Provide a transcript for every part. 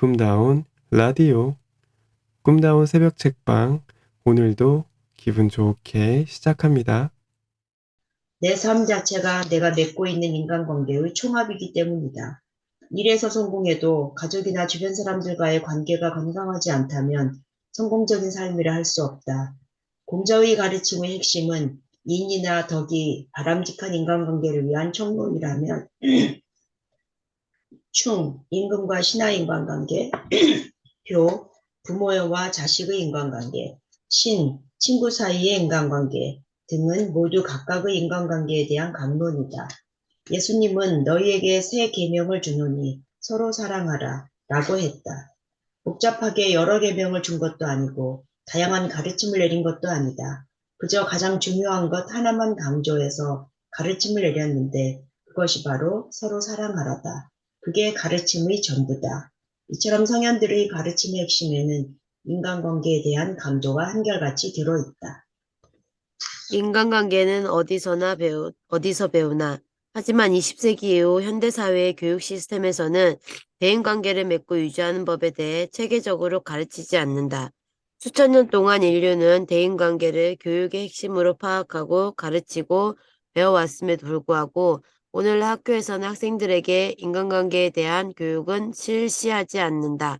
꿈다운 라디오, 꿈다운 새벽 책방, 오늘도 기분 좋게 시작합니다. 내 삶 자체가 내가 맺고 있는 인간관계의 총합이기 때문이다. 일에서 성공해도 가족이나 주변 사람들과의 관계가 건강하지 않다면 성공적인 삶이라 할 수 없다. 공자의 가르침의 핵심은 인이나 덕이 바람직한 인간관계를 위한 총론이라면 충, 임금과 신하의 인간관계, 교, 부모와 자식의 인간관계, 신, 친구 사이의 인간관계 등은 모두 각각의 인간관계에 대한 강론이다. 예수님은 너희에게 새 계명을 주노니 서로 사랑하라 라고 했다. 복잡하게 여러 계명을 준 것도 아니고 다양한 가르침을 내린 것도 아니다. 그저 가장 중요한 것 하나만 강조해서 가르침을 내렸는데 그것이 바로 서로 사랑하라다. 그게 가르침의 전부다. 이처럼 성현들의 가르침의 핵심에는 인간관계에 대한 강조가 한결같이 들어있다. 인간관계는 어디서 배우나. 하지만 20세기 이후 현대사회의 교육 시스템에서는 대인관계를 맺고 유지하는 법에 대해 체계적으로 가르치지 않는다. 수천 년 동안 인류는 대인관계를 교육의 핵심으로 파악하고 가르치고 배워왔음에도 불구하고 오늘날 학교에서는 학생들에게 인간관계에 대한 교육은 실시하지 않는다.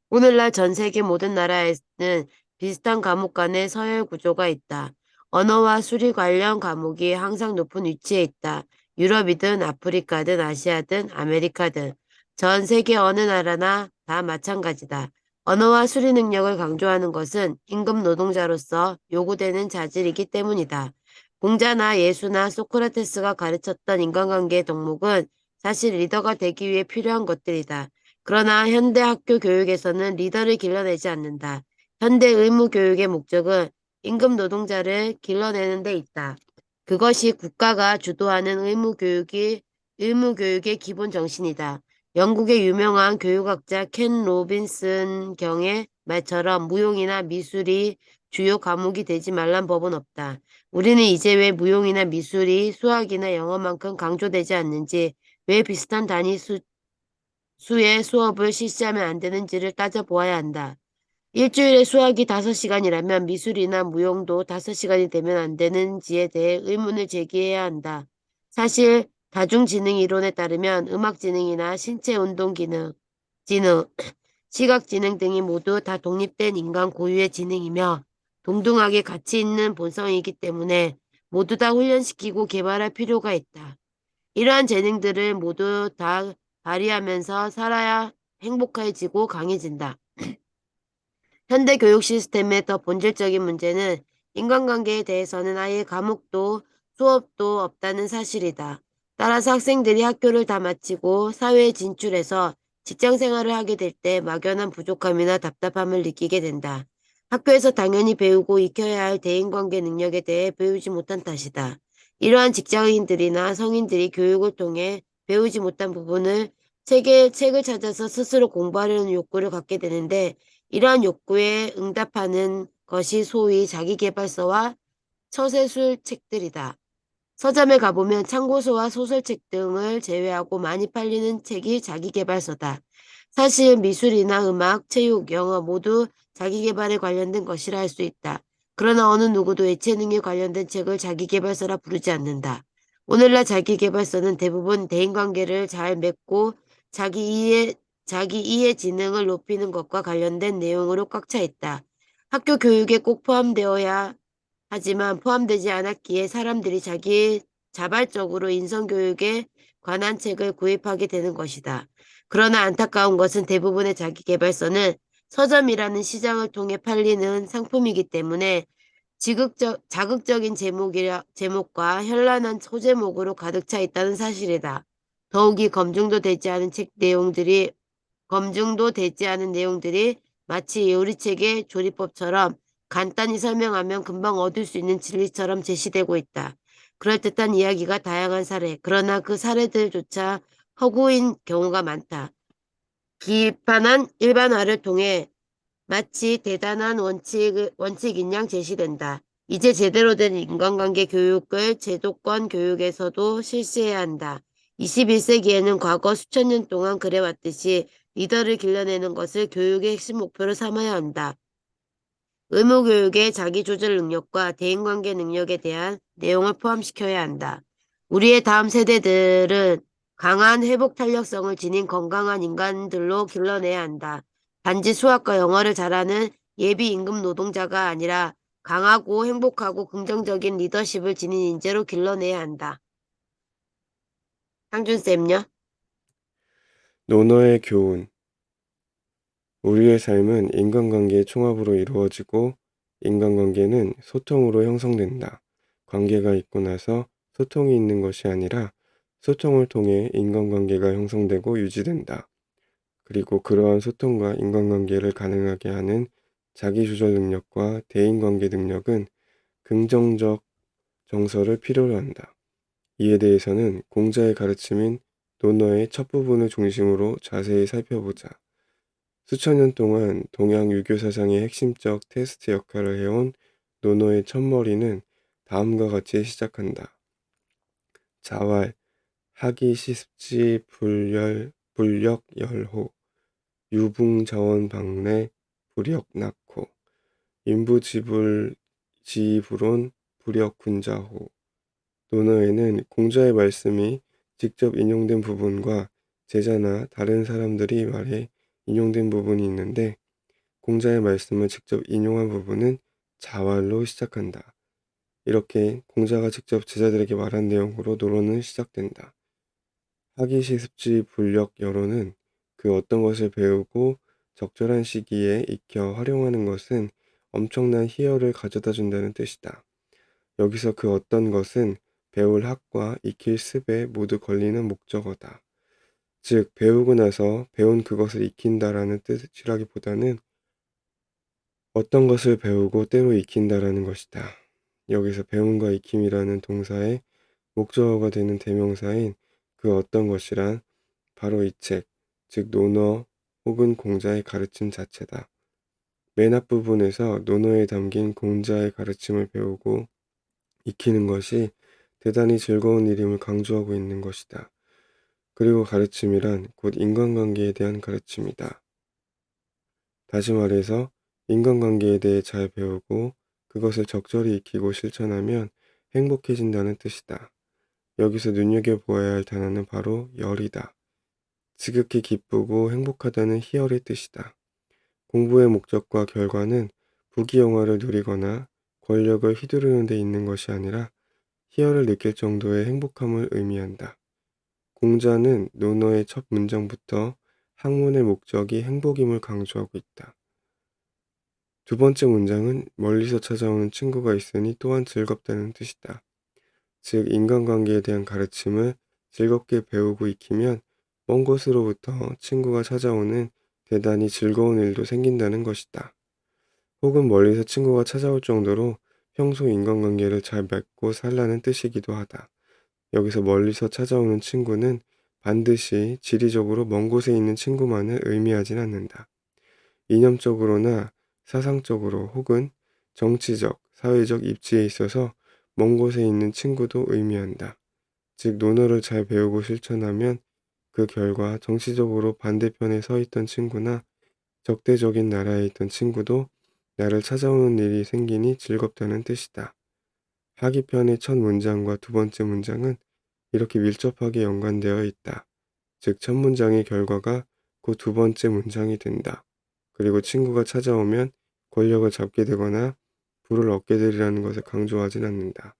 오늘날 전 세계 모든 나라에는 비슷한 과목 간의 서열 구조가 있다. 언어와 수리 관련 과목이 항상 높은 위치에 있다. 유럽이든 아프리카든 아시아든 아메리카든 전 세계 어느 나라나 다 마찬가지다. 언어와 수리 능력을 강조하는 것은 임금 노동자로서 요구되는 자질이기 때문이다. 공자나 예수나 소크라테스가 가르쳤던 인간관계의 덕목은 사실 리더가 되기 위해 필요한 것들이다. 그러나 현대 학교 교육에서는 리더를 길러내지 않는다. 현대 의무 교육의 목적은 임금 노동자를 길러내는 데 있다. 그것이 국가가 주도하는 의무교육의 기본 정신이다. 영국의 유명한 교육학자 켄 로빈슨 경의 말처럼 무용이나 미술이 주요 과목이 되지 말란 법은 없다. 우리는 이제 왜 무용이나 미술이 수학이나 영어만큼 강조되지 않는지, 왜 비슷한 수의 수업을 실시하면 안 되는지를 따져보아야 한다. 일주일에 수학이 5시간이라면 미술이나 무용도 5시간이 되면 안 되는지에 대해 의문을 제기해야 한다. 사실 다중지능 이론에 따르면 음악지능이나 지능, 시각지능 등이 모두 다 독립된 인간 고유의 지능이며 동등하게 가치 있는 본성이기 때문에 모두 다 훈련시키고 개발할 필요가 있다. 이러한 재능들을 모두 다 발휘하면서 살아야 행복해지고 강해진다. 현대 교육 시스템의 더 본질적인 문제는 인간관계에 대해서는 아예 과목도 수업도 없다는 사실이다. 따라서 학생들이 학교를 다 마치고 사회에 진출해서 직장 생활을 하게 될 때 막연한 부족함이나 답답함을 느끼게 된다. 학교에서 당연히 배우고 익혀야 할 대인관계 능력에 대해 배우지 못한 탓이다. 이러한 직장인들이나 성인들이 교육을 통해 배우지 못한 부분을 책을 찾아서 스스로 공부하려는 욕구를 갖게 되는데 이러한 욕구에 응답하는 것이 소위 자기계발서와 처세술 책들이다. 서점에 가보면 참고서와 소설책 등을 제외하고 많이 팔리는 책이 자기계발서다. 사실 미술이나 음악, 체육, 영어 모두 자기계발에 관련된 것이라 할 수 있다. 그러나 어느 누구도 예체능에 관련된 책을 자기계발서라 부르지 않는다. 오늘날 자기계발서는 대부분 대인관계를 잘 맺고 자기 이해, 자기 이해 지능을 높이는 것과 관련된 내용으로 꽉 차 있다. 학교 교육에 꼭 포함되어야 하지만 포함되지 않았기에 사람들이 자발적으로 인성교육에 관한 책을 구입하게 되는 것이다. 그러나 안타까운 것은 대부분의 자기계발서는 서점이라는 시장을 통해 팔리는 상품이기 때문에 자극적인 제목과 현란한 소제목으로 가득 차 있다는 사실이다. 더욱이 검증도 되지 않은 내용들이 마치 요리책의 조리법처럼 간단히 설명하면 금방 얻을 수 있는 진리처럼 제시되고 있다. 그럴듯한 이야기가 다양한 사례, 그러나 그 사례들조차 허구인 경우가 많다. 비판한 일반화를 통해 마치 대단한 원칙인 양 제시된다. 이제 제대로 된 인간관계 교육을 제도권 교육에서도 실시해야 한다. 21세기에는 과거 수천 년 동안 그래왔듯이 리더를 길러내는 것을 교육의 핵심 목표로 삼아야 한다. 의무교육에 자기조절 능력과 대인관계 능력에 대한 내용을 포함시켜야 한다. 우리의 다음 세대들은 강한 회복 탄력성을 지닌 건강한 인간들로 길러내야 한다. 단지 수학과 영어를 잘하는 예비 임금 노동자가 아니라 강하고 행복하고 긍정적인 리더십을 지닌 인재로 길러내야 한다. 상준쌤요? 노노의 교훈. 우리의 삶은 인간관계의 총합으로 이루어지고 인간관계는 소통으로 형성된다. 관계가 있고 나서 소통이 있는 것이 아니라 소통을 통해 인간관계가 형성되고 유지된다. 그리고 그러한 소통과 인간관계를 가능하게 하는 자기조절 능력과 대인관계 능력은 긍정적 정서를 필요로 한다. 이에 대해서는 공자의 가르침인 논어의 첫 부분을 중심으로 자세히 살펴보자. 수천 년 동안 동양 유교 사상의 핵심적 테스트 역할을 해온 논어의 첫머리는 다음과 같이 시작한다. 자활, 하기시습지 불력열호, 유붕자원방래, 불역낙호, 인부지불지불온, 불역군자호. 논어에는 공자의 말씀이 직접 인용된 부분과 제자나 다른 사람들이 말해 인용된 부분이 있는데 공자의 말씀을 직접 인용한 부분은 자활로 시작한다. 이렇게 공자가 직접 제자들에게 말한 내용으로 논어는 시작된다. 하기시습지 불력여로는 그 어떤 것을 배우고 적절한 시기에 익혀 활용하는 것은 엄청난 희열을 가져다 준다는 뜻이다. 여기서 그 어떤 것은 배울 학과 익힐 습에 모두 걸리는 목적어다. 즉, 배우고 나서 배운 그것을 익힌다라는 뜻이라기보다는 어떤 것을 배우고 때로 익힌다라는 것이다. 여기서 배움과 익힘이라는 동사의 목적어가 되는 대명사인 그 어떤 것이란 바로 이 책, 즉 논어 혹은 공자의 가르침 자체다. 맨 앞부분에서 논어에 담긴 공자의 가르침을 배우고 익히는 것이 대단히 즐거운 일임을 강조하고 있는 것이다. 그리고 가르침이란 곧 인간관계에 대한 가르침이다. 다시 말해서 인간관계에 대해 잘 배우고 그것을 적절히 익히고 실천하면 행복해진다는 뜻이다. 여기서 눈여겨보아야 할 단어는 바로 열이다. 지극히 기쁘고 행복하다는 희열의 뜻이다. 공부의 목적과 결과는 부귀영화를 누리거나 권력을 휘두르는 데 있는 것이 아니라 희열을 느낄 정도의 행복함을 의미한다. 공자는 논어의 첫 문장부터 학문의 목적이 행복임을 강조하고 있다. 두 번째 문장은 멀리서 찾아오는 친구가 있으니 또한 즐겁다는 뜻이다. 즉, 인간관계에 대한 가르침을 즐겁게 배우고 익히면 먼 곳으로부터 친구가 찾아오는 대단히 즐거운 일도 생긴다는 것이다. 혹은 멀리서 친구가 찾아올 정도로 평소 인간관계를 잘 맺고 살라는 뜻이기도 하다. 여기서 멀리서 찾아오는 친구는 반드시 지리적으로 먼 곳에 있는 친구만을 의미하진 않는다. 이념적으로나 사상적으로 혹은 정치적, 사회적 입지에 있어서 먼 곳에 있는 친구도 의미한다. 즉, 논어를 잘 배우고 실천하면 그 결과 정치적으로 반대편에 서 있던 친구나 적대적인 나라에 있던 친구도 나를 찾아오는 일이 생기니 즐겁다는 뜻이다. 하기편의 첫 문장과 두 번째 문장은 이렇게 밀접하게 연관되어 있다. 즉, 첫 문장의 결과가 그 두 번째 문장이 된다. 그리고 친구가 찾아오면 권력을 잡게 되거나 부를 얻게 되리라는 것을 강조하진 않는다.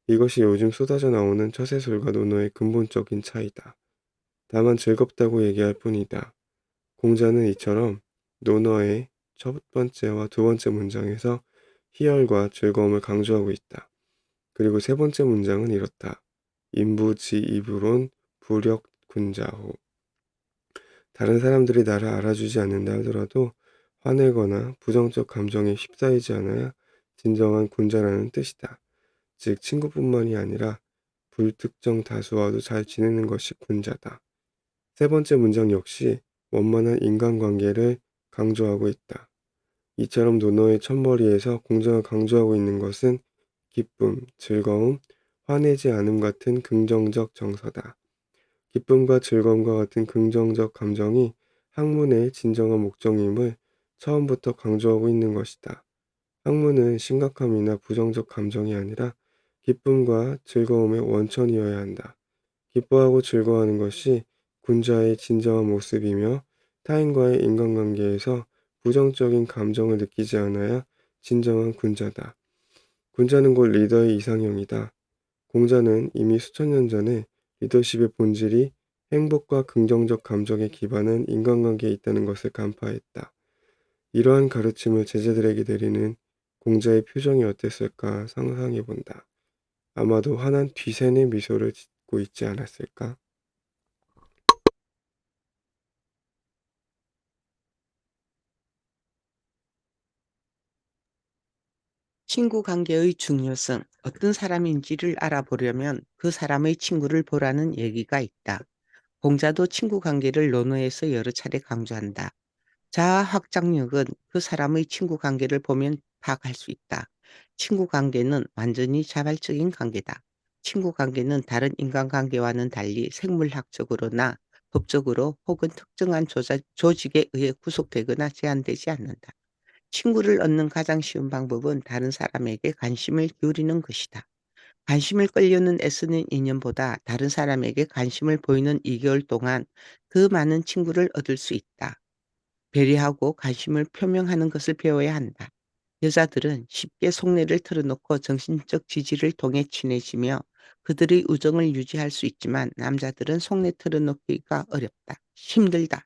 이것이 요즘 쏟아져 나오는 처세술과 논어의 근본적인 차이다. 다만 즐겁다고 얘기할 뿐이다. 공자는 이처럼 논어의 첫 번째와 두 번째 문장에서 희열과 즐거움을 강조하고 있다. 그리고 세 번째 문장은 이렇다. 인부지이불온 불역군자호. 다른 사람들이 나를 알아주지 않는다 하더라도 화내거나 부정적 감정에 휩싸이지 않아야 진정한 군자라는 뜻이다. 즉, 친구뿐만이 아니라 불특정 다수와도 잘 지내는 것이 군자다. 세 번째 문장 역시 원만한 인간관계를 강조하고 있다. 이처럼 논어의 첫머리에서 공자가 강조하고 있는 것은 기쁨, 즐거움, 화내지 않음 같은 긍정적 정서다. 기쁨과 즐거움과 같은 긍정적 감정이 학문의 진정한 목적임을 처음부터 강조하고 있는 것이다. 학문은 심각함이나 부정적 감정이 아니라 기쁨과 즐거움의 원천이어야 한다. 기뻐하고 즐거워하는 것이 군자의 진정한 모습이며 타인과의 인간관계에서 부정적인 감정을 느끼지 않아야 진정한 군자다. 군자는 곧 리더의 이상형이다. 공자는 이미 수천 년 전에 리더십의 본질이 행복과 긍정적 감정에 기반한 인간관계에 있다는 것을 간파했다. 이러한 가르침을 제자들에게 내리는 공자의 표정이 어땠을까 상상해 본다. 아마도 환한 뒤새는 미소를 짓고 있지 않았을까? 친구 관계의 중요성, 어떤 사람인지를 알아보려면 그 사람의 친구를 보라는 얘기가 있다. 공자도 친구 관계를 논어에서 여러 차례 강조한다. 자아 확장력은 그 사람의 친구 관계를 보면 파악할 수 있다. 친구 관계는 완전히 자발적인 관계다. 친구 관계는 다른 인간관계와는 달리 생물학적으로나 법적으로 혹은 특정한 조직에 의해 구속되거나 제한되지 않는다. 친구를 얻는 가장 쉬운 방법은 다른 사람에게 관심을 기울이는 것이다. 관심을 끌려는 애쓰는 인연보다 다른 사람에게 관심을 보이는 2개월 동안 더 많은 친구를 얻을 수 있다. 배려하고 관심을 표명하는 것을 배워야 한다. 여자들은 쉽게 속내를 털어놓고 정신적 지지를 통해 친해지며 그들의 우정을 유지할 수 있지만 남자들은 속내 털어놓기가 어렵다. 힘들다.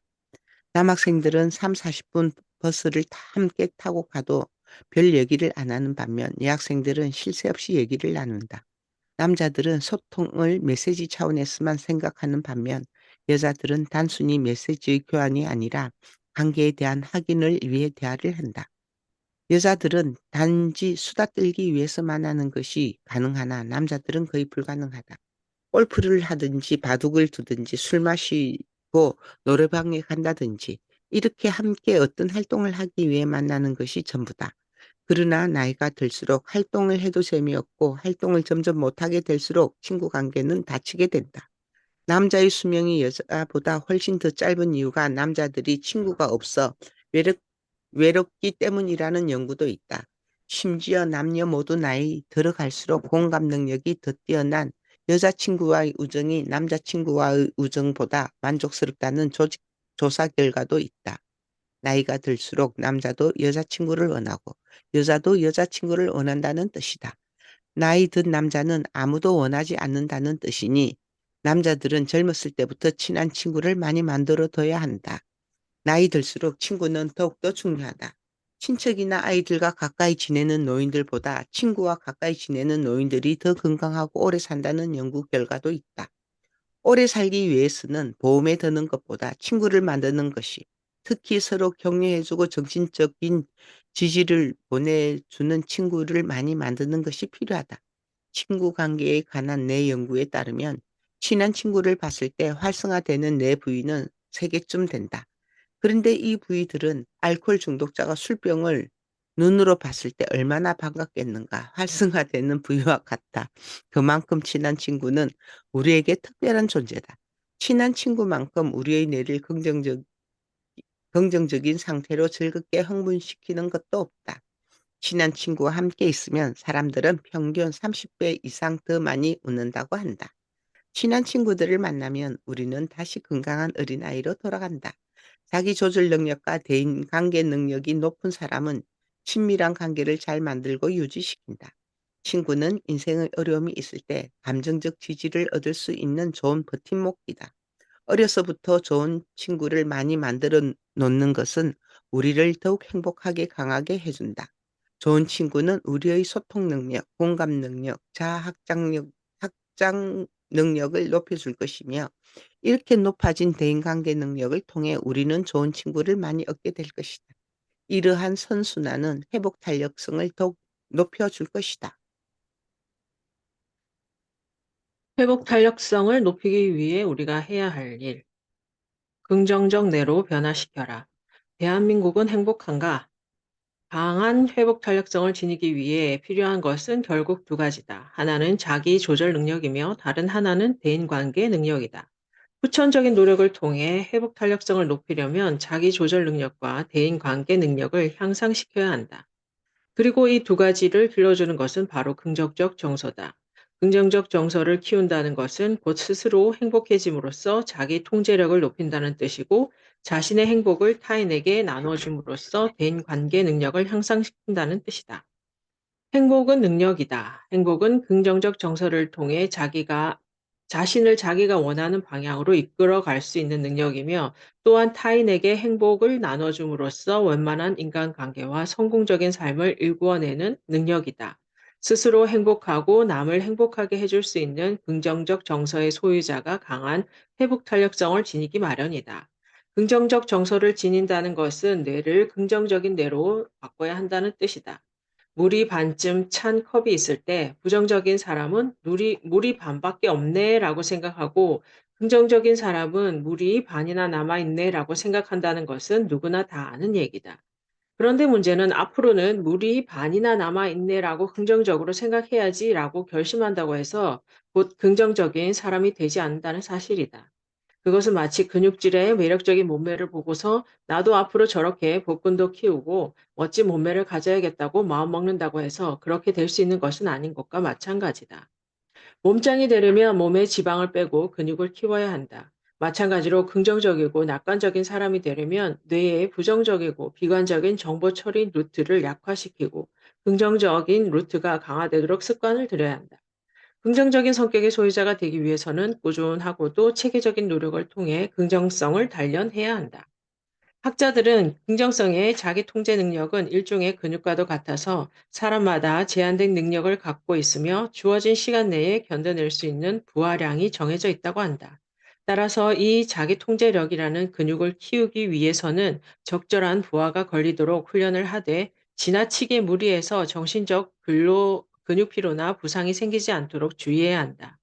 남학생들은 3, 40분 버스를 다 함께 타고 가도 별 얘기를 안 하는 반면 여학생들은 쉴 새 없이 얘기를 나눈다. 남자들은 소통을 메시지 차원에서만 생각하는 반면 여자들은 단순히 메시지의 교환이 아니라 관계에 대한 확인을 위해 대화를 한다. 여자들은 단지 수다 떨기 위해서만 하는 것이 가능하나 남자들은 거의 불가능하다. 골프를 하든지 바둑을 두든지 술 마시고 노래방에 간다든지 이렇게 함께 어떤 활동을 하기 위해 만나는 것이 전부다. 그러나 나이가 들수록 활동을 해도 재미없고 활동을 점점 못하게 될수록 친구 관계는 닫히게 된다. 남자의 수명이 여자보다 훨씬 더 짧은 이유가 남자들이 친구가 없어 외롭, 외롭기 때문이라는 연구도 있다. 심지어 남녀 모두 나이 들어갈수록 공감 능력이 더 뛰어난 여자친구와의 우정이 남자친구와의 우정보다 만족스럽다는 조사 결과도 있다. 나이가 들수록 남자도 여자친구를 원하고 여자도 여자친구를 원한다는 뜻이다. 나이 든 남자는 아무도 원하지 않는다는 뜻이니 남자들은 젊었을 때부터 친한 친구를 많이 만들어 둬야 한다. 나이 들수록 친구는 더욱더 중요하다. 친척이나 아이들과 가까이 지내는 노인들보다 친구와 가까이 지내는 노인들이 더 건강하고 오래 산다는 연구 결과도 있다. 오래 살기 위해서는 보험에 드는 것보다 친구를 만드는 것이, 특히 서로 격려해주고 정신적인 지지를 보내주는 친구를 많이 만드는 것이 필요하다. 친구 관계에 관한 내 연구에 따르면 친한 친구를 봤을 때 활성화되는 내 부위는 3개쯤 된다. 그런데 이 부위들은 알코올 중독자가 술병을 눈으로 봤을 때 얼마나 반갑겠는가. 활성화되는 부위와 같다. 그만큼 친한 친구는 우리에게 특별한 존재다. 친한 친구만큼 우리의 뇌를 긍정적인 상태로 즐겁게 흥분시키는 것도 없다. 친한 친구와 함께 있으면 사람들은 평균 30배 이상 더 많이 웃는다고 한다. 친한 친구들을 만나면 우리는 다시 건강한 어린아이로 돌아간다. 자기 조절 능력과 대인 관계 능력이 높은 사람은 친밀한 관계를 잘 만들고 유지시킨다. 친구는 인생의 어려움이 있을 때 감정적 지지를 얻을 수 있는 좋은 버팀목이다. 어려서부터 좋은 친구를 많이 만들어 놓는 것은 우리를 더욱 행복하게 강하게 해준다. 좋은 친구는 우리의 소통 능력, 공감 능력, 확장 능력을 높여줄 것이며 이렇게 높아진 대인관계 능력을 통해 우리는 좋은 친구를 많이 얻게 될 것이다. 이러한 선순환은 회복 탄력성을 더욱 높여줄 것이다. 회복 탄력성을 높이기 위해 우리가 해야 할 일. 긍정적 뇌로 변화시켜라. 대한민국은 행복한가? 강한 회복 탄력성을 지니기 위해 필요한 것은 결국 2가지다. 하나는 자기 조절 능력이며 다른 하나는 대인관계 능력이다. 후천적인 노력을 통해 회복 탄력성을 높이려면 자기 조절 능력과 대인 관계 능력을 향상시켜야 한다. 그리고 이 두 가지를 길러주는 것은 바로 긍정적 정서다. 긍정적 정서를 키운다는 것은 곧 스스로 행복해짐으로써 자기 통제력을 높인다는 뜻이고, 자신의 행복을 타인에게 나눠줌으로써 대인 관계 능력을 향상시킨다는 뜻이다. 행복은 능력이다. 행복은 긍정적 정서를 통해 자신을 자기가 원하는 방향으로 이끌어 갈 수 있는 능력이며, 또한 타인에게 행복을 나눠줌으로써 원만한 인간관계와 성공적인 삶을 일구어내는 능력이다. 스스로 행복하고 남을 행복하게 해줄 수 있는 긍정적 정서의 소유자가 강한 회복 탄력성을 지니기 마련이다. 긍정적 정서를 지닌다는 것은 뇌를 긍정적인 뇌로 바꿔야 한다는 뜻이다. 물이 반쯤 찬 컵이 있을 때 부정적인 사람은 물이 반밖에 없네라고 생각하고, 긍정적인 사람은 물이 반이나 남아있네라고 생각한다는 것은 누구나 다 아는 얘기다. 그런데 문제는 앞으로는 물이 반이나 남아있네라고 긍정적으로 생각해야지라고 결심한다고 해서 곧 긍정적인 사람이 되지 않는다는 사실이다. 그것은 마치 근육질의 매력적인 몸매를 보고서 나도 앞으로 저렇게 복근도 키우고 멋진 몸매를 가져야겠다고 마음먹는다고 해서 그렇게 될 수 있는 것은 아닌 것과 마찬가지다. 몸짱이 되려면 몸에 지방을 빼고 근육을 키워야 한다. 마찬가지로 긍정적이고 낙관적인 사람이 되려면 뇌의 부정적이고 비관적인 정보 처리 루트를 약화시키고 긍정적인 루트가 강화되도록 습관을 들여야 한다. 긍정적인 성격의 소유자가 되기 위해서는 꾸준하고도 체계적인 노력을 통해 긍정성을 단련해야 한다. 학자들은 긍정성의 자기 통제 능력은 일종의 근육과도 같아서 사람마다 제한된 능력을 갖고 있으며 주어진 시간 내에 견뎌낼 수 있는 부하량이 정해져 있다고 한다. 따라서 이 자기 통제력이라는 근육을 키우기 위해서는 적절한 부하가 걸리도록 훈련을 하되, 지나치게 무리해서 정신적 근육 피로나 부상이 생기지 않도록 주의해야 한다.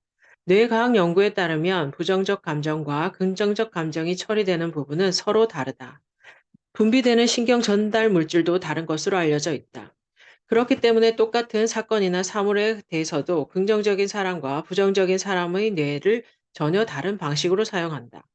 뇌과학 연구에 따르면 부정적 감정과 긍정적 감정이 처리되는 부분은 서로 다르다. 분비되는 신경 전달 물질도 다른 것으로 알려져 있다. 그렇기 때문에 똑같은 사건이나 사물에 대해서도 긍정적인 사람과 부정적인 사람의 뇌를 전혀 다른 방식으로 사용한다.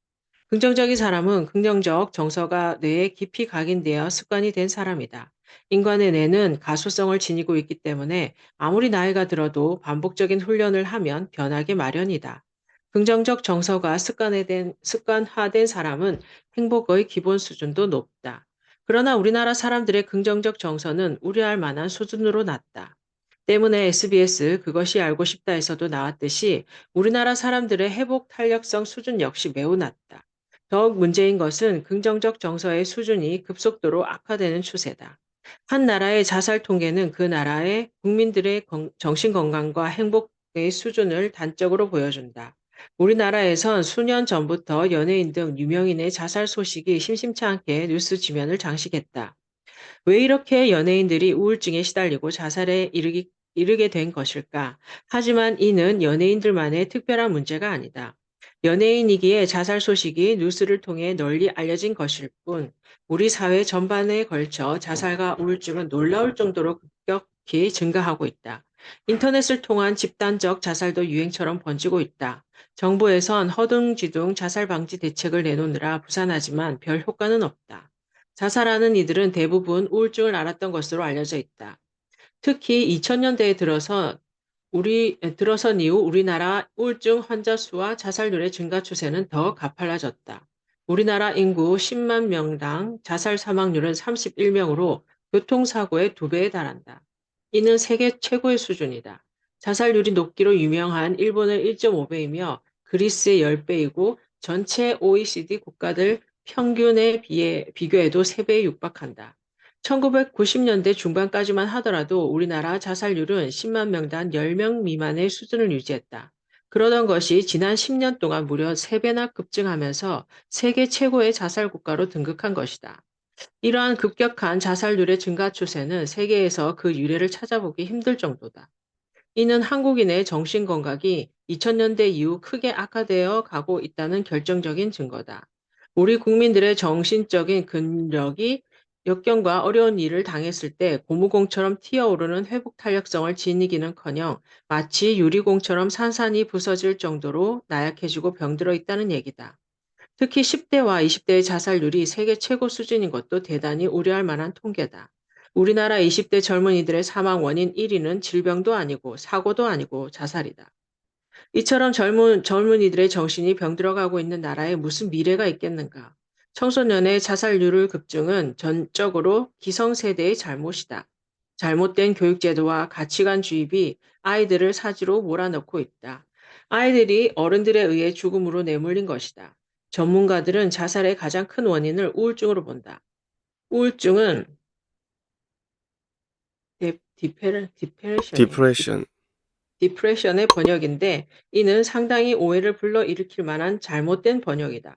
긍정적인 사람은 긍정적 정서가 뇌에 깊이 각인되어 습관이 된 사람이다. 인간의 뇌는 가소성을 지니고 있기 때문에 아무리 나이가 들어도 반복적인 훈련을 하면 변하기 마련이다. 긍정적 정서가 습관화된 사람은 행복의 기본 수준도 높다. 그러나 우리나라 사람들의 긍정적 정서는 우려할 만한 수준으로 낮다. 때문에 SBS 그것이 알고 싶다에서도 나왔듯이 우리나라 사람들의 회복 탄력성 수준 역시 매우 낮다. 더욱 문제인 것은 긍정적 정서의 수준이 급속도로 악화되는 추세다. 한 나라의 자살 통계는 그 나라의 국민들의 정신 건강과 행복의 수준을 단적으로 보여준다. 우리나라에선 수년 전부터 연예인 등 유명인의 자살 소식이 심심치 않게 뉴스 지면을 장식했다. 왜 이렇게 연예인들이 우울증에 시달리고 자살에 이르게 된 것일까? 하지만 이는 연예인들만의 특별한 문제가 아니다. 연예인이기에 자살 소식이 뉴스를 통해 널리 알려진 것일 뿐, 우리 사회 전반에 걸쳐 자살과 우울증은 놀라울 정도로 급격히 증가하고 있다. 인터넷을 통한 집단적 자살도 유행처럼 번지고 있다. 정부에선 허둥지둥 자살 방지 대책을 내놓느라 부산하지만 별 효과는 없다. 자살하는 이들은 대부분 우울증을 앓았던 것으로 알려져 있다. 특히 2000년대에 들어선 이후 우리나라 우울증 환자 수와 자살률의 증가 추세는 더 가팔라졌다. 우리나라 인구 10만 명당 자살 사망률은 31명으로 교통사고의 2배에 달한다. 이는 세계 최고의 수준이다. 자살률이 높기로 유명한 일본의 1.5배이며 그리스의 10배이고 전체 OECD 국가들 평균에 비교해도 3배에 육박한다. 1990년대 중반까지만 하더라도 우리나라 자살률은 10만 명당 10명 미만의 수준을 유지했다. 그러던 것이 지난 10년 동안 무려 3배나 급증하면서 세계 최고의 자살 국가로 등극한 것이다. 이러한 급격한 자살률의 증가 추세는 세계에서 그 유래를 찾아보기 힘들 정도다. 이는 한국인의 정신건강이 2000년대 이후 크게 악화되어 가고 있다는 결정적인 증거다. 우리 국민들의 정신적인 근력이 역경과 어려운 일을 당했을 때 고무공처럼 튀어오르는 회복 탄력성을 지니기는커녕 마치 유리공처럼 산산이 부서질 정도로 나약해지고 병들어 있다는 얘기다. 특히 10대와 20대의 자살률이 세계 최고 수준인 것도 대단히 우려할 만한 통계다. 우리나라 20대 젊은이들의 사망 원인 1위는 질병도 아니고 사고도 아니고 자살이다. 이처럼 젊은이들의 정신이 병들어가고 있는 나라에 무슨 미래가 있겠는가. 청소년의 자살률을 급증은 전적으로 기성세대의 잘못이다. 잘못된 교육제도와 가치관 주입이 아이들을 사지로 몰아넣고 있다. 아이들이 어른들에 의해 죽음으로 내몰린 것이다. 전문가들은 자살의 가장 큰 원인을 우울증으로 본다. 우울증은 디페레션이 디프레션, 디프레션의 번역인데 이는 상당히 오해를 불러일으킬 만한 잘못된 번역이다.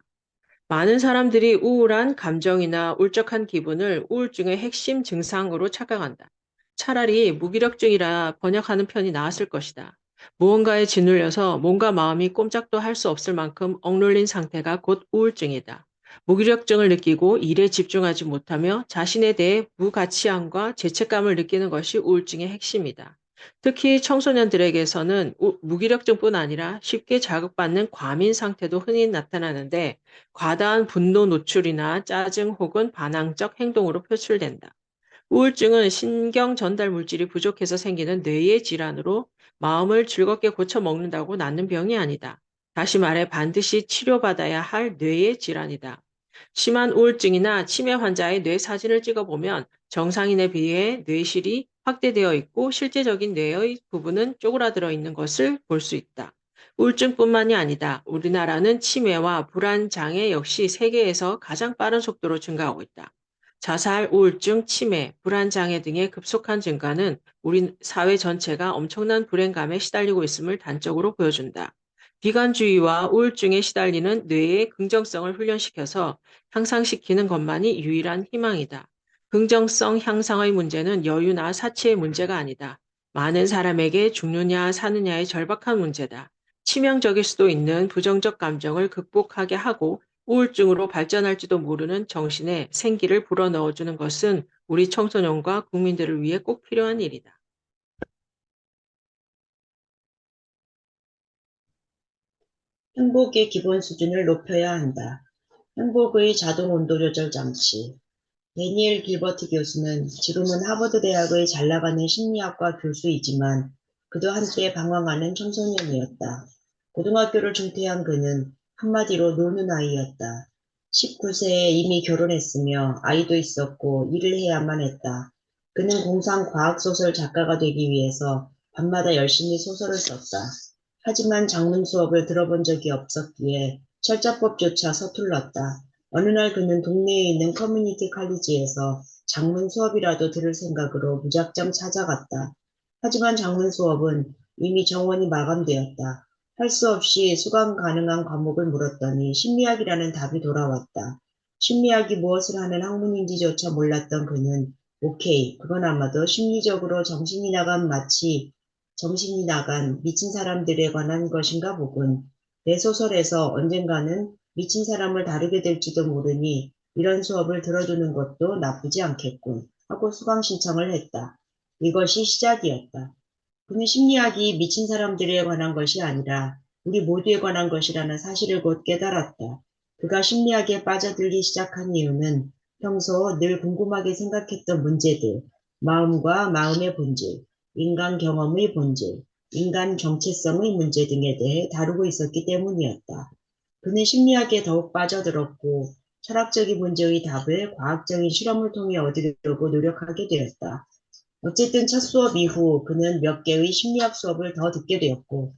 많은 사람들이 우울한 감정이나 울적한 기분을 우울증의 핵심 증상으로 착각한다. 차라리 무기력증이라 번역하는 편이 나았을 것이다. 무언가에 짓눌려서 몸과 마음이 꼼짝도 할 수 없을 만큼 억눌린 상태가 곧 우울증이다. 무기력증을 느끼고 일에 집중하지 못하며 자신에 대해 무가치함과 죄책감을 느끼는 것이 우울증의 핵심이다. 특히 청소년들에게서는 무기력증뿐 아니라 쉽게 자극받는 과민 상태도 흔히 나타나는데 과다한 분노 노출이나 짜증 혹은 반항적 행동으로 표출된다. 우울증은 신경 전달 물질이 부족해서 생기는 뇌의 질환으로 마음을 즐겁게 고쳐 먹는다고 낫는 병이 아니다. 다시 말해 반드시 치료받아야 할 뇌의 질환이다. 심한 우울증이나 치매 환자의 뇌 사진을 찍어보면 정상인에 비해 뇌실이 확대되어 있고 실제적인 뇌의 부분은 쪼그라들어 있는 것을 볼 수 있다. 우울증뿐만이 아니다. 우리나라는 치매와 불안 장애 역시 세계에서 가장 빠른 속도로 증가하고 있다. 자살, 우울증, 치매, 불안 장애 등의 급속한 증가는 우리 사회 전체가 엄청난 불행감에 시달리고 있음을 단적으로 보여준다. 비관주의와 우울증에 시달리는 뇌의 긍정성을 훈련시켜서 향상시키는 것만이 유일한 희망이다. 긍정성 향상의 문제는 여유나 사치의 문제가 아니다. 많은 사람에게 죽느냐 사느냐의 절박한 문제다. 치명적일 수도 있는 부정적 감정을 극복하게 하고 우울증으로 발전할지도 모르는 정신에 생기를 불어넣어주는 것은 우리 청소년과 국민들을 위해 꼭 필요한 일이다. 행복의 기본 수준을 높여야 한다. 행복의 자동 온도 조절 장치. 데니엘 길버트 교수는 지금은 하버드 대학의 잘나가는 심리학과 교수이지만 그도 한때 방황하는 청소년이었다. 고등학교를 중퇴한 그는 한마디로 노는 아이였다. 19세에 이미 결혼했으며 아이도 있었고 일을 해야만 했다. 그는 공상 과학소설 작가가 되기 위해서 밤마다 열심히 소설을 썼다. 하지만 작문 수업을 들어본 적이 없었기에 철자법조차 서툴렀다. 어느 날 그는 동네에 있는 커뮤니티 칼리지에서 작문 수업이라도 들을 생각으로 무작정 찾아갔다. 하지만 작문 수업은 이미 정원이 마감되었다. 할 수 없이 수강 가능한 과목을 물었더니 심리학이라는 답이 돌아왔다. 심리학이 무엇을 하는 학문인지조차 몰랐던 그는 오케이, 그건 아마도 심리적으로 정신이 나간 미친 사람들에 관한 것인가 보군. 내 소설에서 언젠가는 미친 사람을 다루게 될지도 모르니 이런 수업을 들어주는 것도 나쁘지 않겠군 하고 수강 신청을 했다. 이것이 시작이었다. 그는 심리학이 미친 사람들에 관한 것이 아니라 우리 모두에 관한 것이라는 사실을 곧 깨달았다. 그가 심리학에 빠져들기 시작한 이유는 평소 늘 궁금하게 생각했던 문제들, 마음과 마음의 본질, 인간 경험의 본질, 인간 정체성의 문제 등에 대해 다루고 있었기 때문이었다. 그는 심리학에 더욱 빠져들었고 철학적인 문제의 답을 과학적인 실험을 통해 얻으려고 노력하게 되었다. 어쨌든 첫 수업 이후 그는 몇 개의 심리학 수업을 더 듣게 되었고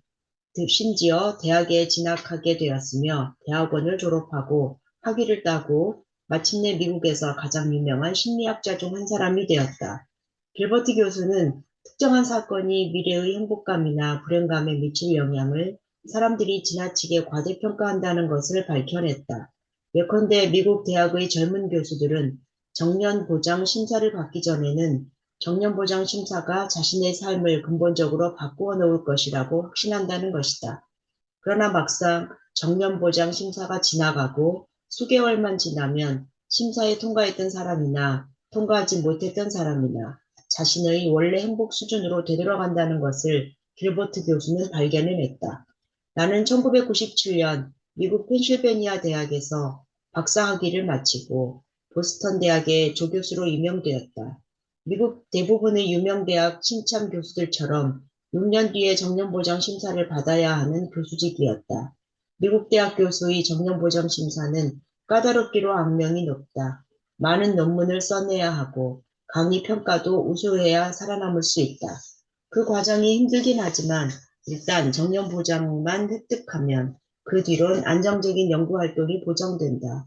심지어 대학에 진학하게 되었으며 대학원을 졸업하고 학위를 따고 마침내 미국에서 가장 유명한 심리학자 중 한 사람이 되었다. 길버트 교수는 특정한 사건이 미래의 행복감이나 불행감에 미칠 영향을 사람들이 지나치게 과대평가한다는 것을 밝혀냈다. 예컨대 미국 대학의 젊은 교수들은 정년보장 심사를 받기 전에는 정년보장 심사가 자신의 삶을 근본적으로 바꾸어 놓을 것이라고 확신한다는 것이다. 그러나 막상 정년보장 심사가 지나가고 수개월만 지나면 심사에 통과했던 사람이나 통과하지 못했던 사람이나 자신의 원래 행복 수준으로 되돌아간다는 것을 길버트 교수는 발견해냈다. 나는 1997년 미국 펜실베니아 대학에서 박사학위를 마치고 보스턴 대학의 조교수로 임명되었다. 미국 대부분의 유명 대학 신참 교수들처럼 6년 뒤에 정년보장 심사를 받아야 하는 교수직이었다. 미국 대학 교수의 정년보장 심사는 까다롭기로 악명이 높다. 많은 논문을 써내야 하고 강의 평가도 우수해야 살아남을 수 있다. 그 과정이 힘들긴 하지만 일단 정년보장만 획득하면 그 뒤론 안정적인 연구활동이 보장된다.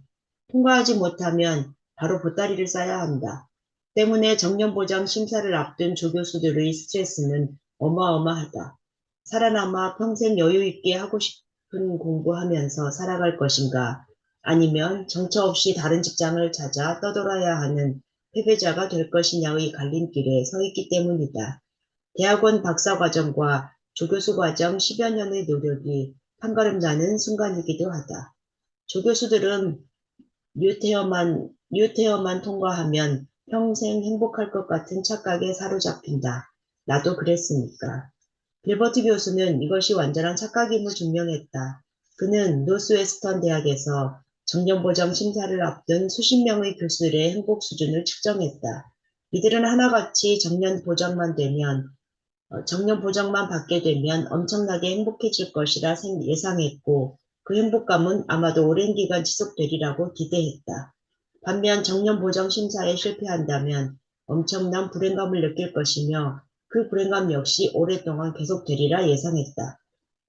통과하지 못하면 바로 보따리를 싸야 한다. 때문에 정년보장 심사를 앞둔 조교수들의 스트레스는 어마어마하다. 살아남아 평생 여유 있게 하고 싶은 공부하면서 살아갈 것인가, 아니면 정처 없이 다른 직장을 찾아 떠돌아야 하는 패배자가 될 것이냐의 갈림길에 서 있기 때문이다. 대학원 박사과정과 조교수 과정 10여 년의 노력이 한걸음나는 순간이기도 하다. 조교수들은 뉴테어만 통과하면 평생 행복할 것 같은 착각에 사로잡힌다. 나도 그랬으니까. 길버트 교수는 이것이 완전한 착각임을 증명했다. 그는 노스웨스턴 대학에서 정년보장 심사를 앞둔 수십 명의 교수들의 행복 수준을 측정했다. 이들은 하나같이 정년 보장만 받게 되면 엄청나게 행복해질 것이라 예상했고, 그 행복감은 아마도 오랜 기간 지속되리라고 기대했다. 반면 정년 보장 심사에 실패한다면 엄청난 불행감을 느낄 것이며, 그 불행감 역시 오랫동안 계속되리라 예상했다.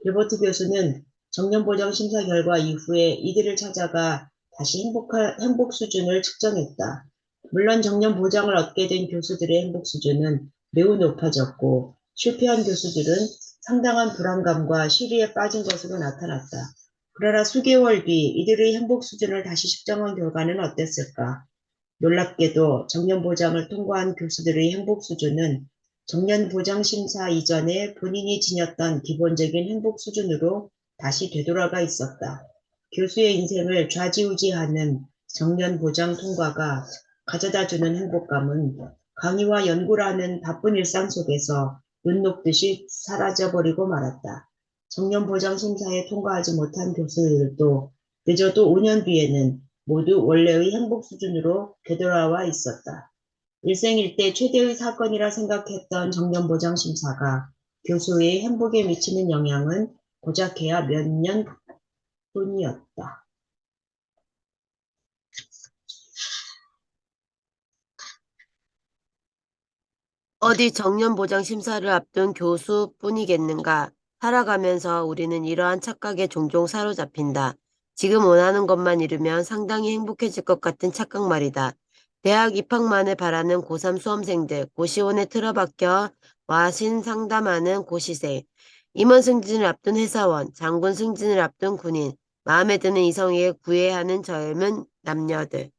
길버트 교수는 정년 보장 심사 결과 이후에 이들을 찾아가 다시 행복 수준을 측정했다. 물론 정년 보장을 얻게 된 교수들의 행복 수준은 매우 높아졌고, 실패한 교수들은 상당한 불안감과 시리에 빠진 것으로 나타났다. 그러나 수개월 뒤 이들의 행복 수준을 다시 측정한 결과는 어땠을까? 놀랍게도 정년보장을 통과한 교수들의 행복 수준은 정년보장 심사 이전에 본인이 지녔던 기본적인 행복 수준으로 다시 되돌아가 있었다. 교수의 인생을 좌지우지하는 정년보장 통과가 가져다주는 행복감은 강의와 연구라는 바쁜 일상 속에서 눈 녹듯이 사라져버리고 말았다. 정년보장 심사에 통과하지 못한 교수들도 늦어도 5년 뒤에는 모두 원래의 행복 수준으로 되돌아와 있었다. 일생일대 최대의 사건이라 생각했던 정년보장 심사가 교수의 행복에 미치는 영향은 고작해야 몇 년 뿐이었다. 어디 정년보장 심사를 앞둔 교수뿐이겠는가. 살아가면서 우리는 이러한 착각에 종종 사로잡힌다. 지금 원하는 것만 이루면 상당히 행복해질 것 같은 착각 말이다. 대학 입학만을 바라는 고3 수험생들, 고시원에 틀어박혀 와신 상담하는 고시생, 임원 승진을 앞둔 회사원, 장군 승진을 앞둔 군인, 마음에 드는 이성에게 구애하는 젊은 남녀들.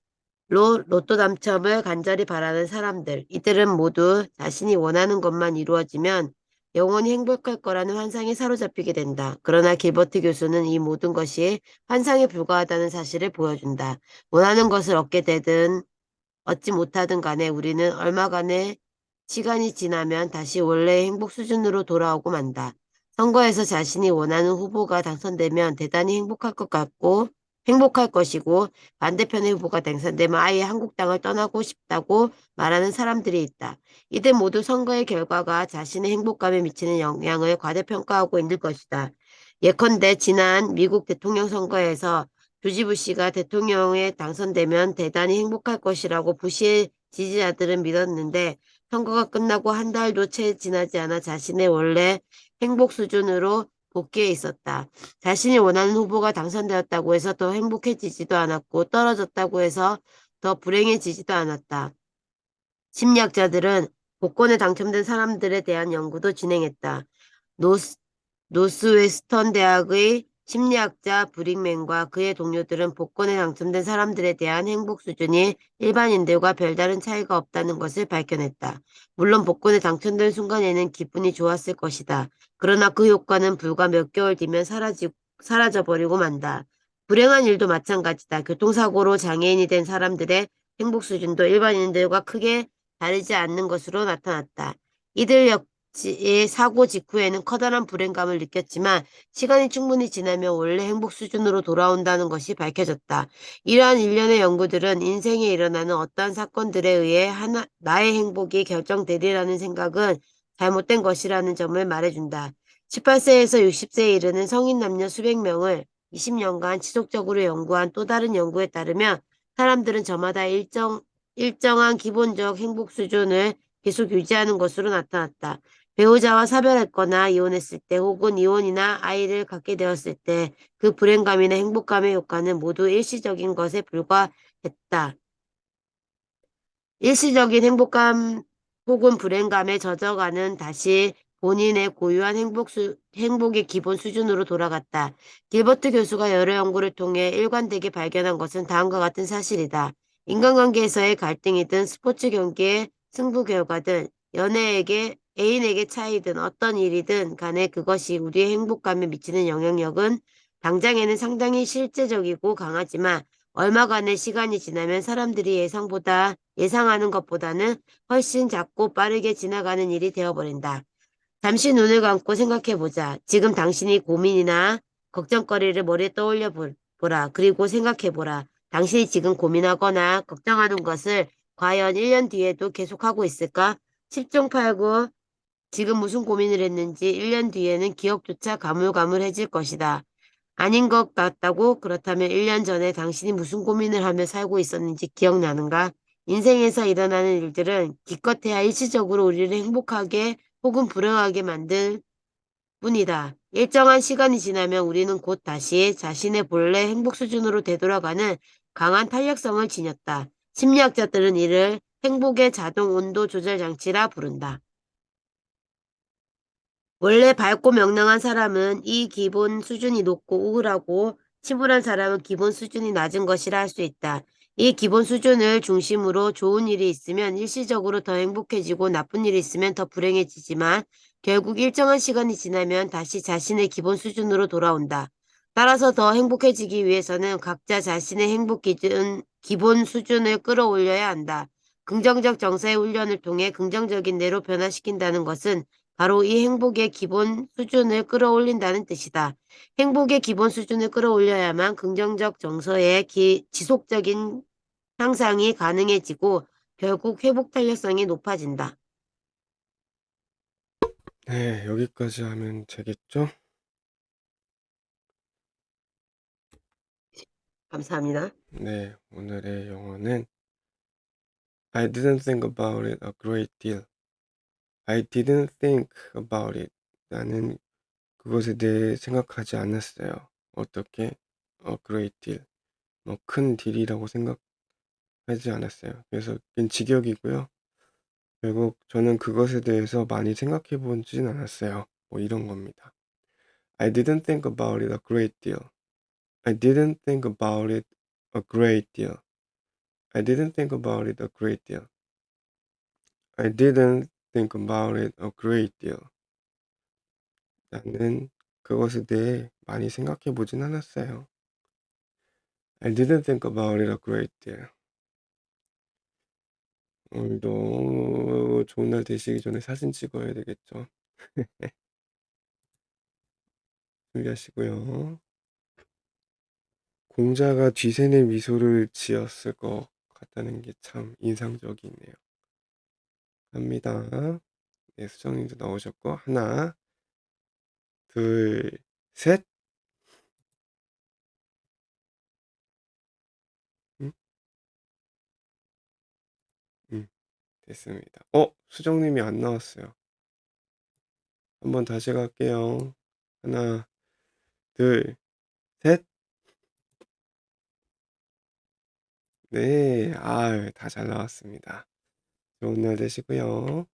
로또 당첨을 간절히 바라는 사람들, 이들은 모두 자신이 원하는 것만 이루어지면 영원히 행복할 거라는 환상에 사로잡히게 된다. 그러나 길버트 교수는 이 모든 것이 환상에 불과하다는 사실을 보여준다. 원하는 것을 얻게 되든 얻지 못하든 간에 우리는 얼마간의 시간이 지나면 다시 원래의 행복 수준으로 돌아오고 만다. 선거에서 자신이 원하는 후보가 당선되면 대단히 행복할 것이고 반대편의 후보가 당선되면 아예 한국당을 떠나고 싶다고 말하는 사람들이 있다. 이들 모두 선거의 결과가 자신의 행복감에 미치는 영향을 과대평가하고 있는 것이다. 예컨대 지난 미국 대통령 선거에서 조지 부시가 대통령에 당선되면 대단히 행복할 것이라고 부시의 지지자들은 믿었는데 선거가 끝나고 한 달도 채 지나지 않아 자신의 원래 행복 수준으로 복귀해 있었다. 자신이 원하는 후보가 당선되었다고 해서 더 행복해지지도 않았고 떨어졌다고 해서 더 불행해지지도 않았다. 심리학자들은 복권에 당첨된 사람들에 대한 연구도 진행했다. 노스웨스턴 대학의 심리학자 브릭맨과 그의 동료들은 복권에 당첨된 사람들에 대한 행복 수준이 일반인들과 별다른 차이가 없다는 것을 밝혀냈다. 물론 복권에 당첨된 순간에는 기분이 좋았을 것이다. 그러나 그 효과는 불과 몇 개월 뒤면 사라져버리고 만다. 불행한 일도 마찬가지다. 교통사고로 장애인이 된 사람들의 행복 수준도 일반인들과 크게 다르지 않는 것으로 나타났다. 이들 사고 직후에는 커다란 불행감을 느꼈지만 시간이 충분히 지나면 원래 행복 수준으로 돌아온다는 것이 밝혀졌다. 이러한 일련의 연구들은 인생에 일어나는 어떠한 사건들에 의해 나의 행복이 결정되리라는 생각은 잘못된 것이라는 점을 말해준다. 18세에서 60세에 이르는 성인 남녀 수백 명을 20년간 지속적으로 연구한 또 다른 연구에 따르면 사람들은 저마다 일정한 기본적 행복 수준을 계속 유지하는 것으로 나타났다. 배우자와 사별했거나 이혼했을 때 혹은 이혼이나 아이를 갖게 되었을 때 그 불행감이나 행복감의 효과는 모두 일시적인 것에 불과했다. 일시적인 행복감 혹은 불행감에 젖어가는 다시 본인의 고유한 행복의 기본 수준으로 돌아갔다. 길버트 교수가 여러 연구를 통해 일관되게 발견한 것은 다음과 같은 사실이다. 인간관계에서의 갈등이든 스포츠 경기의 승부 결과든 애인에게 차이든 어떤 일이든 간에 그것이 우리의 행복감에 미치는 영향력은 당장에는 상당히 실제적이고 강하지만 얼마간의 시간이 지나면 사람들이 예상하는 것보다는 훨씬 작고 빠르게 지나가는 일이 되어버린다. 잠시 눈을 감고 생각해보자. 지금 당신이 고민이나 걱정거리를 머리에 보라. 그리고 생각해보라. 당신이 지금 고민하거나 걱정하는 것을 과연 1년 뒤에도 계속하고 있을까? 10중 8구 지금 무슨 고민을 했는지 1년 뒤에는 기억조차 가물가물해질 것이다. 아닌 것 같다고? 그렇다면 1년 전에 당신이 무슨 고민을 하며 살고 있었는지 기억나는가? 인생에서 일어나는 일들은 기껏해야 일시적으로 우리를 행복하게 혹은 불행하게 만들 뿐이다. 일정한 시간이 지나면 우리는 곧 다시 자신의 본래 행복 수준으로 되돌아가는 강한 탄력성을 지녔다. 심리학자들은 이를 행복의 자동 온도 조절 장치라 부른다. 원래 밝고 명랑한 사람은 이 기본 수준이 높고 우울하고 침울한 사람은 기본 수준이 낮은 것이라 할 수 있다. 이 기본 수준을 중심으로 좋은 일이 있으면 일시적으로 더 행복해지고 나쁜 일이 있으면 더 불행해지지만 결국 일정한 시간이 지나면 다시 자신의 기본 수준으로 돌아온다. 따라서 더 행복해지기 위해서는 각자 자신의 기본 수준을 끌어올려야 한다. 긍정적 정서의 훈련을 통해 긍정적인 뇌로 변화시킨다는 것은 바로 이 행복의 기본 수준을 끌어올린다는 뜻이다. 행복의 기본 수준을 끌어올려야만 긍정적 정서의 지속적인 향상이 가능해지고 결국 회복 탄력성이 높아진다. 네, 여기까지 하면 되겠죠? 감사합니다. 네, 오늘의 영어는 I didn't think about it a great deal. I didn't think about it. 나는 그것에 대해 생각하지 않았어요. 어떻게? A great deal. 뭐 큰 딜이라고 생각하지 않았어요. 그래서 그건 직역이고요. 결국 저는 그것에 대해서 많이 생각해 보진 않았어요. 뭐 이런 겁니다. I didn't think about it a great deal. I didn't think about it a great deal. I didn't think about it a great deal. I didn't think about it a great deal. 나는 그것에 대해 많이 생각해 보진 않았어요. I didn't think about it a great deal. 오늘도 좋은 날 되시기 전에 사진 찍어야 되겠죠. 준비하시고요. 공자가 뒤새는 미소를 지었을 것 같다는 게 참 인상적이네요. 갑니다. 네, 수정님도 나오셨고 하나, 둘, 셋. 음, 됐습니다. 수정님이 안 나왔어요. 한번 다시 갈게요. 하나, 둘, 셋. 네, 다 잘 나왔습니다. 좋은 날 되시고요.